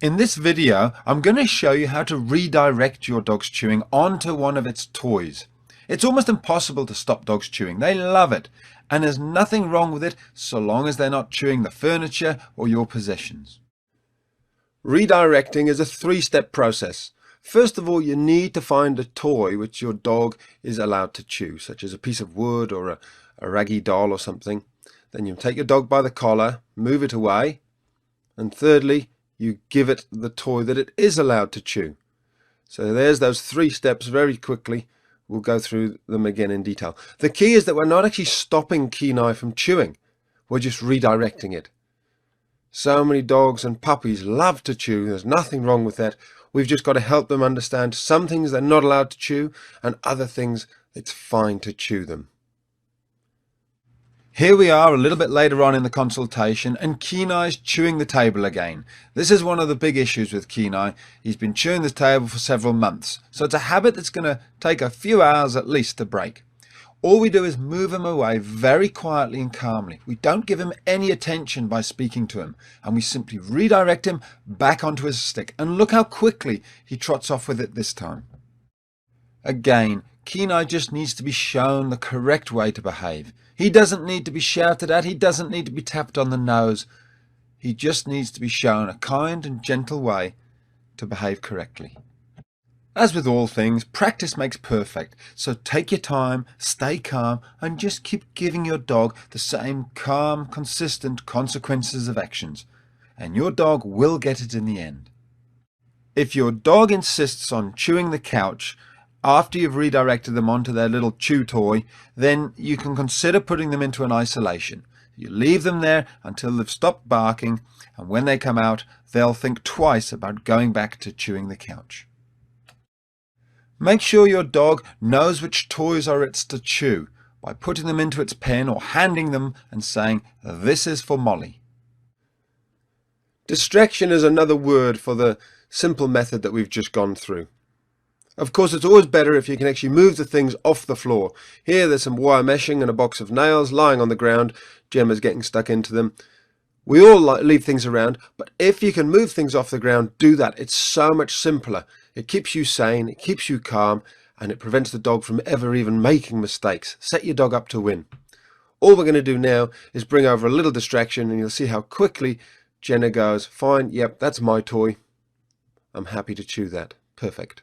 In this video, I'm going to show you how to redirect your dog's chewing onto one of its toys. It's almost impossible to stop dogs chewing. They love it, and there's nothing wrong with it so long as they're not chewing the furniture or your possessions. Redirecting is a three-step process. First of all, you need to find a toy which your dog is allowed to chew, such as a piece of wood or a raggy doll or something. Then you take your dog by the collar, move it away, and thirdly, you give it the toy that it is allowed to chew. So there's those three steps very quickly. We'll go through them again in detail. The key is that we're not actually stopping Kenai from chewing. We're just redirecting it. So many dogs and puppies love to chew. There's nothing wrong with that. We've just got to help them understand some things they're not allowed to chew and other things it's fine to chew them. Here we are a little bit later on in the consultation, and Kenai's chewing the table again. This is one of the big issues with Kenai. He's been chewing the table for several months, so it's a habit that's going to take a few hours at least to break. All we do is move him away very quietly and calmly. We don't give him any attention by speaking to him, and we simply redirect him back onto his stick, and look how quickly he trots off with it this time. Again, Kenai just needs to be shown the correct way to behave. He doesn't need to be shouted at, he doesn't need to be tapped on the nose. He just needs to be shown a kind and gentle way to behave correctly. As with all things, practice makes perfect, so take your time, stay calm, and just keep giving your dog the same calm, consistent consequences of actions, and your dog will get it in the end. If your dog insists on chewing the couch after you've redirected them onto their little chew toy, then you can consider putting them into an isolation. You leave them there until they've stopped barking, and when they come out, they'll think twice about going back to chewing the couch. Make sure your dog knows which toys are its to chew by putting them into its pen or handing them and saying, "This is for Molly." Distraction is another word for the simple method that we've just gone through. Of course, it's always better if you can actually move the things off the floor. Here there's some wire meshing and a box of nails lying on the ground. Gemma's getting stuck into them. We all leave things around, but if you can move things off the ground, do that. It's so much simpler. It keeps you sane, it keeps you calm, and it prevents the dog from ever even making mistakes. Set your dog up to win. All we're going to do now is bring over a little distraction, and you'll see how quickly Jenna goes, "Fine, yep, that's my toy. I'm happy to chew that. Perfect."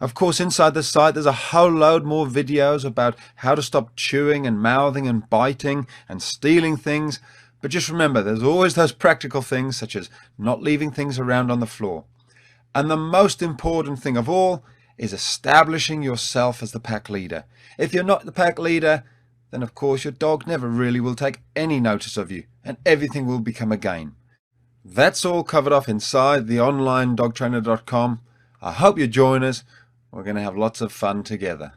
Of course, inside the site there's a whole load more videos about how to stop chewing and mouthing and biting and stealing things. But just remember, there's always those practical things such as not leaving things around on the floor. And the most important thing of all is establishing yourself as the pack leader. If you're not the pack leader, then of course your dog never really will take any notice of you, and everything will become a game. That's all covered off inside the online dogtrainer.com. I hope you join us. We're going to have lots of fun together.